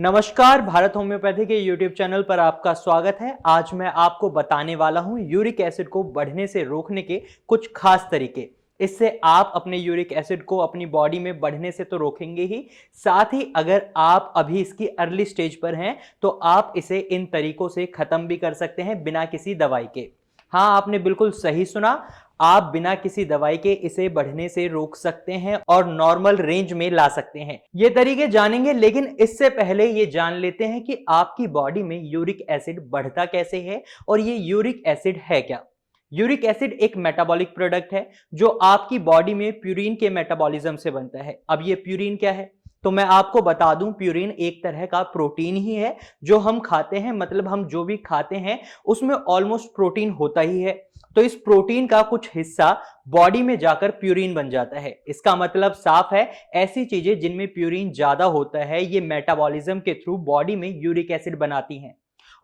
नमस्कार, भारत होम्योपैथी के YouTube channel पर आपका स्वागत है। आज मैं आपको बताने वाला हूं यूरिक एसिड को बढ़ने से रोकने के कुछ खास तरीके। इससे आप अपने यूरिक एसिड को अपनी बॉडी में बढ़ने से तो रोकेंगे ही, साथ ही अगर आप अभी इसकी अर्ली स्टेज पर हैं तो आप इसे इन तरीकों से खत्म भी कर सकते हैं बिना किसी दवाई के। हाँ, आपने बिल्कुल सही सुना, आप बिना किसी दवाई के इसे बढ़ने से रोक सकते हैं और नॉर्मल रेंज में ला सकते हैं। ये तरीके जानेंगे, लेकिन इससे पहले ये जान लेते हैं कि आपकी बॉडी में यूरिक एसिड बढ़ता कैसे है और ये यूरिक एसिड है क्या। यूरिक एसिड एक मेटाबॉलिक प्रोडक्ट है जो आपकी बॉडी में प्यूरिन के मेटाबॉलिज्म से बनता है। अब ये प्यूरिन क्या है तो मैं आपको बता दूं, प्यूरिन एक तरह का प्रोटीन ही है जो हम खाते हैं, मतलब हम जो भी खाते हैं उसमें ऑलमोस्ट प्रोटीन होता ही है। तो इस प्रोटीन का कुछ हिस्सा बॉडी में जाकर प्यूरिन बन जाता है। इसका मतलब साफ है, ऐसी चीजें जिनमें प्यूरिन ज्यादा होता है ये मेटाबॉलिज्म के थ्रू बॉडी में यूरिक एसिड बनाती हैं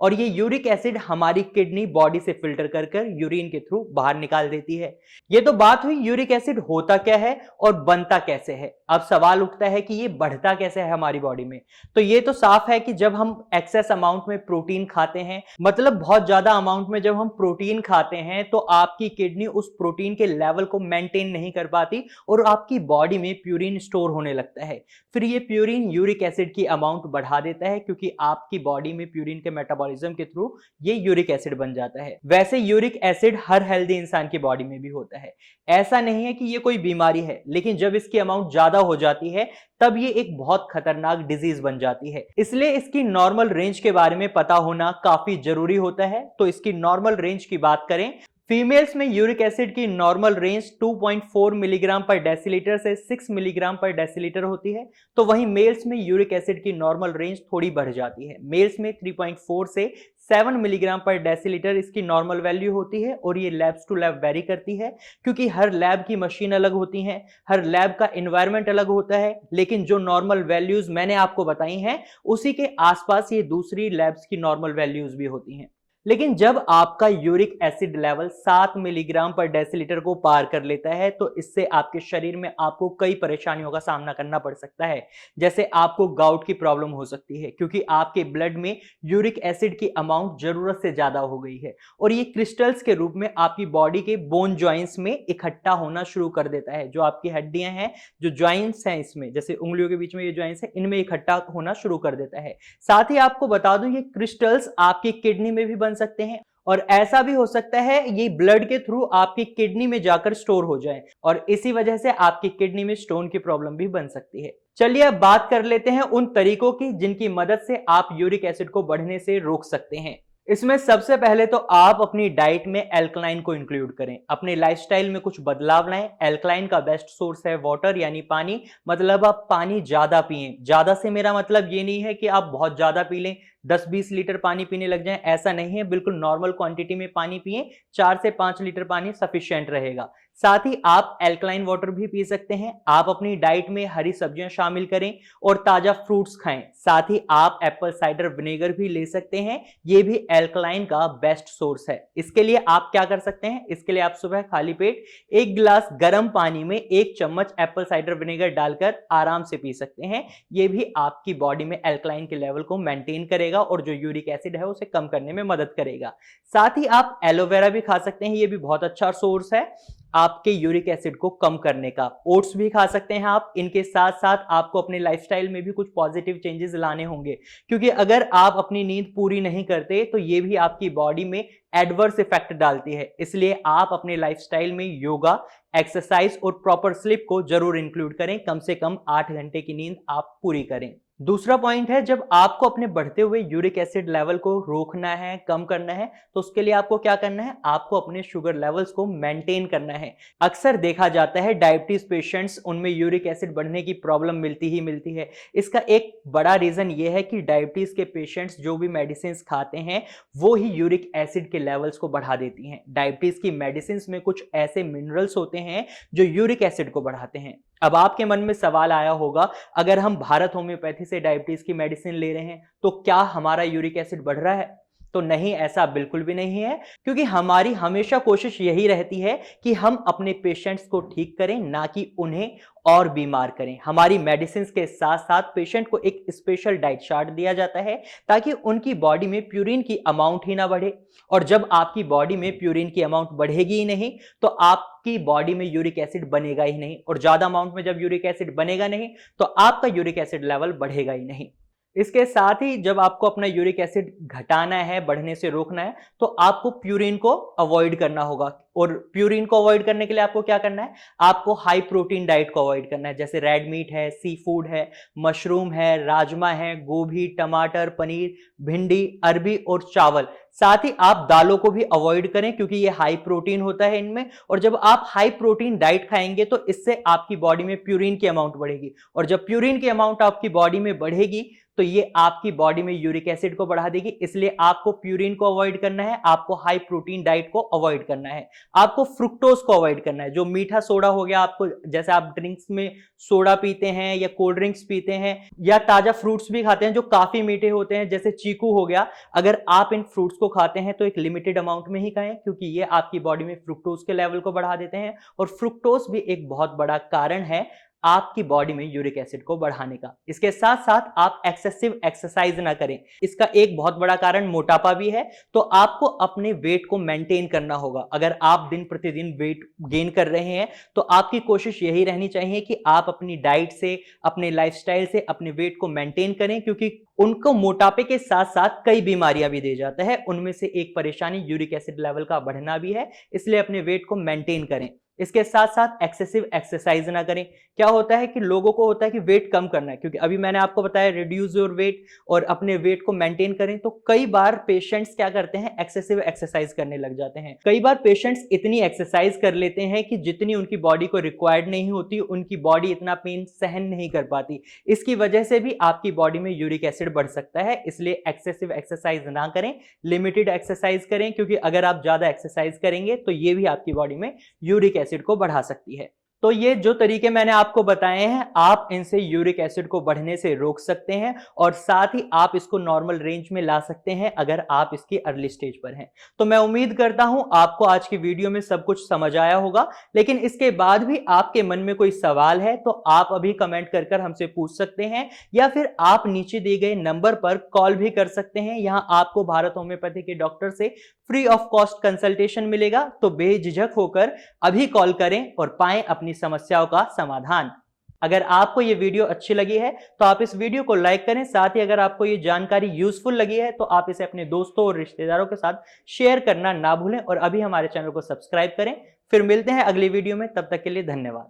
और ये यूरिक एसिड हमारी किडनी बॉडी से फिल्टर कर कर यूरिन के थ्रू बाहर निकाल देती है। ये तो बात हुई यूरिक एसिड होता क्या है और बनता कैसे है। अब सवाल उठता है कि ये बढ़ता कैसे है हमारी बॉडी में। तो ये तो साफ है कि जब हम एक्सेस अमाउंट में प्रोटीन खाते हैं, मतलब बहुत ज्यादा अमाउंट में जब हम प्रोटीन खाते हैं तो आपकी किडनी उस प्रोटीन के लेवल को मेंटेन नहीं कर पाती और आपकी बॉडी में प्यूरिन स्टोर होने लगता है। फिर ये प्यूरिन यूरिक एसिड की अमाउंट बढ़ा देता है क्योंकि आपकी बॉडी में प्यूरिन के मेटाबॉलिज्म के थ्रू ये यूरिक एसिड बन जाता है। वैसे यूरिक एसिड हर हेल्दी इंसान की बॉडी में भी होता है, ऐसा नहीं है कि ये कोई बीमारी है, लेकिन जब इसकी अमाउंट ज्यादा हो जाती है तब ये एक बहुत खतरनाक डिजीज बन जाती है। इसलिए इसकी नॉर्मल रेंज के बारे में पता होना काफी जरूरी होता है। तो इसकी नॉर्मल रेंज की बात करें, फीमेल्स में यूरिक एसिड की नॉर्मल रेंज 2.4 मिलीग्राम पर डेसीलीटर से 6 मिलीग्राम पर डेसीलीटर होती है। तो वहीं मेल्स में यूरिक एसिड की नॉर्मल रेंज थोड़ी बढ़ जाती है। मेल्स में 3.4 से 7 मिलीग्राम पर डेसीलीटर इसकी नॉर्मल वैल्यू होती है और ये लैब्स टू लैब वेरी करती है क्योंकि हर लैब की मशीन अलग होती है, हर लैब का एनवायरनमेंट अलग होता है। लेकिन जो नॉर्मल वैल्यूज मैंने आपको बताई हैं उसी के आसपास ये दूसरी लैब्स की नॉर्मल वैल्यूज भी होती हैं। लेकिन जब आपका यूरिक एसिड लेवल 7 मिलीग्राम पर डेसीलीटर को पार कर लेता है तो इससे आपके शरीर में आपको कई परेशानियों का सामना करना पड़ सकता है। जैसे आपको गाउट की प्रॉब्लम हो सकती है क्योंकि आपके ब्लड में यूरिक एसिड की अमाउंट जरूरत से ज्यादा हो गई है और ये क्रिस्टल्स के रूप में आपकी बॉडी के बोन जॉइंट्स में इकट्ठा होना शुरू कर देता है। जो आपकी हड्डियां हैं, जो जॉइंट्स हैं इसमें, जैसे उंगलियों के बीच में ये जॉइंट्स हैं, इनमें इकट्ठा होना शुरू कर देता है। साथ ही आपको बता दूं, ये क्रिस्टल्स आपकी किडनी में भी बन सकते हैं और ऐसा भी हो सकता है ये ब्लड के थ्रू आपकी किडनी में जाकर स्टोर हो जाए और इसी वजह से आपकी किडनी में स्टोन की प्रॉब्लम भी बन सकती है। चलिए अब बात कर लेते हैं उन तरीकों की जिनकी मदद से आप यूरिक एसिड को बढ़ने से रोक सकते हैं। इसमें सबसे पहले तो आप अपनी डाइट में एल्कलाइन को इंक्लूड करें, अपने लाइफस्टाइल में कुछ बदलाव लाएं। एल्कलाइन का बेस्ट सोर्स है वाटर यानी पानी, मतलब आप पानी ज्यादा पिएं। ज्यादा से मेरा मतलब ये नहीं है कि आप बहुत ज्यादा पी लें, 10-20 लीटर पानी पीने लग जाएं, ऐसा नहीं है। बिल्कुल नॉर्मल क्वांटिटी में पानी पिएं, 4 से 5 लीटर पानी सफिशिएंट रहेगा। साथ ही आप एल्कलाइन वाटर भी पी सकते हैं। आप अपनी डाइट में हरी सब्जियां शामिल करें और ताजा फ्रूट्स खाएं। साथ ही आप एप्पल साइडर विनेगर भी ले सकते हैं, ये भी एल्कलाइन का बेस्ट सोर्स है। इसके लिए आप क्या कर सकते हैं, इसके लिए आप सुबह खाली पेट 1 गिलास गर्म पानी में 1 चम्मच एप्पल साइडर विनेगर डालकर आराम से पी सकते हैं। ये भी आपकी बॉडी में एल्कलाइन के लेवल को मेंटेन करेगा और जो यूरिक एसिड है उसे कम करने में मदद करेगा। साथ ही आप एलोवेरा भी खा सकते हैं, ये भी बहुत अच्छा सोर्स है आपके यूरिक एसिड को कम करने का। ओट्स भी खा सकते हैं आप। इनके साथ साथ आपको अपने लाइफस्टाइल में भी कुछ पॉजिटिव चेंजेस लाने होंगे क्योंकि अगर आप अपनी नींद पूरी नहीं करते तो ये भी आपकी बॉडी में एडवर्स इफेक्ट डालती है। इसलिए आप अपने लाइफस्टाइल में योगा, एक्सरसाइज और प्रॉपर स्लीप को जरूर इंक्लूड करें। कम से कम 8 घंटे की नींद आप पूरी करें। दूसरा पॉइंट है, जब आपको अपने बढ़ते हुए यूरिक एसिड लेवल को रोकना है, कम करना है, तो उसके लिए आपको क्या करना है, आपको अपने शुगर लेवल्स को मेंटेन करना है। अक्सर देखा जाता है डायबिटीज पेशेंट्स, उनमें यूरिक एसिड बढ़ने की प्रॉब्लम मिलती ही मिलती है। इसका एक बड़ा रीजन ये है कि डायबिटीज के पेशेंट्स जो भी मेडिसिन खाते हैं वो ही यूरिक एसिड के लेवल्स को बढ़ा देती हैं। डायबिटीज की मेडिसिन में कुछ ऐसे मिनरल्स होते हैं जो यूरिक एसिड को बढ़ाते हैं। अब आपके मन में सवाल आया होगा, अगर हम भारत होम्योपैथी से डायबिटीज की मेडिसिन ले रहे हैं तो क्या हमारा यूरिक एसिड बढ़ रहा है? तो नहीं, ऐसा बिल्कुल भी नहीं है, क्योंकि हमारी हमेशा कोशिश यही रहती है कि हम अपने पेशेंट्स को ठीक करें, ना कि उन्हें और बीमार करें। हमारी मेडिसिन के साथ साथ पेशेंट को एक स्पेशल डाइट चार्ट दिया जाता है ताकि उनकी बॉडी में प्यूरिन की अमाउंट ही ना बढ़े। और जब आपकी बॉडी में प्यूरिन की अमाउंट बढ़ेगी ही नहीं तो आपकी बॉडी में यूरिक एसिड बनेगा ही नहीं, और ज्यादा अमाउंट में जब यूरिक एसिड बनेगा नहीं तो आपका यूरिक एसिड लेवल बढ़ेगा ही नहीं। इसके साथ ही जब आपको अपना यूरिक एसिड घटाना है, बढ़ने से रोकना है, तो आपको प्यूरिन को अवॉइड करना होगा। और प्यूरिन को अवॉइड करने के लिए आपको क्या करना है, आपको हाई प्रोटीन डाइट को अवॉइड करना है, जैसे रेड मीट है, सी फूड है, मशरूम है, राजमा है, गोभी, टमाटर, पनीर, भिंडी, अरबी और चावल। साथ ही आप दालों को भी अवॉइड करें क्योंकि ये हाई प्रोटीन होता है इनमें, और जब आप हाई प्रोटीन डाइट खाएंगे तो इससे आपकी बॉडी में प्यूरिन की अमाउंट बढ़ेगी, और जब प्यूरिन की अमाउंट आपकी बॉडी में बढ़ेगी तो ये आपकी बॉडी में यूरिक एसिड को बढ़ा देगी। इसलिए आपको प्यूरिन को अवॉइड करना है, आपको हाई प्रोटीन डाइट को अवॉइड करना है, आपको फ्रुक्टोज को अवॉइड करना है। जो मीठा सोडा हो गया, आपको जैसे आप ड्रिंक्स में सोडा पीते हैं या कोल्ड ड्रिंक्स पीते हैं या ताजा फ्रूट्स भी खाते हैं जो काफी मीठे होते हैं, जैसे चीकू हो गया, अगर आप इन फ्रूट्स को खाते हैं तो एक लिमिटेड अमाउंट में ही खाएं, क्योंकि ये आपकी बॉडी में फ्रुक्टोज के लेवल को बढ़ा देते हैं, और फ्रुक्टोज भी एक बहुत बड़ा कारण है आपकी बॉडी में यूरिक एसिड को बढ़ाने का। इसके साथ साथ आप एक्सेसिव एक्सरसाइज ना करें, इसका एक बहुत बड़ा कारण मोटापा भी है। तो आपको अपने वेट को मेंटेन करना होगा। अगर आप दिन प्रतिदिन वेट गेन कर रहे हैं तो आपकी कोशिश यही रहनी चाहिए कि आप अपनी डाइट से, अपने लाइफस्टाइल से अपने वेट को मेंटेन करें, क्योंकि उनको मोटापे के साथ साथ कई बीमारियां भी दे जाता है। उनमें से एक परेशानी यूरिक एसिड लेवल का बढ़ना भी है, इसलिए अपने वेट को मेंटेन करें। इसके साथ साथ एक्सेसिव एक्सरसाइज ना करें। क्या होता है कि लोगों को होता है कि वेट कम करना है, क्योंकि अभी मैंने आपको बताया रिड्यूस योर वेट और अपने वेट को मेंटेन करें, तो कई बार पेशेंट्स क्या करते हैं, एक्सेसिव एक्सरसाइज करने लग जाते हैं। कई बार पेशेंट्स इतनी एक्सरसाइज कर लेते हैं कि जितनी उनकी बॉडी को रिक्वायर्ड नहीं होती, उनकी बॉडी इतना पेन सहन नहीं कर पाती। इसकी वजह से भी आपकी बॉडी में यूरिक एसिड बढ़ सकता है। इसलिए एक्सेसिव एक्सरसाइज ना करें, लिमिटेड एक्सरसाइज करें, क्योंकि अगर आप ज्यादा एक्सरसाइज करेंगे तो ये भी आपकी बॉडी में यूरिक एसिड को बढ़ा सकती है। तो ये जो तरीके मैंने आपको बताए हैं, आप इनसे यूरिक एसिड को बढ़ने से रोक सकते हैं, और साथ ही आप इसको नॉर्मल रेंज में ला सकते हैं अगर आप इसकी अर्ली स्टेज पर हैं। तो मैं उम्मीद करता हूं आपको आज की वीडियो में सब कुछ समझ आया होगा, लेकिन इसके बाद भी आपके मन में कोई सवाल है तो आप अभी कमेंट कर हमसे पूछ सकते हैं, या फिर आप नीचे दिए गए नंबर पर कॉल भी कर सकते हैं। यहां आपको भारत होम्योपैथी के डॉक्टर से फ्री ऑफ कॉस्ट कंसल्टेशन मिलेगा। तो बेझिझक होकर अभी कॉल करें और पाएं अपनी समस्याओं का समाधान। अगर आपको ये वीडियो अच्छी लगी है तो आप इस वीडियो को लाइक करें। साथ ही अगर आपको ये जानकारी यूजफुल लगी है तो आप इसे अपने दोस्तों और रिश्तेदारों के साथ शेयर करना ना भूलें, और अभी हमारे चैनल को सब्सक्राइब करें। फिर मिलते हैं अगली वीडियो में, तब तक के लिए धन्यवाद।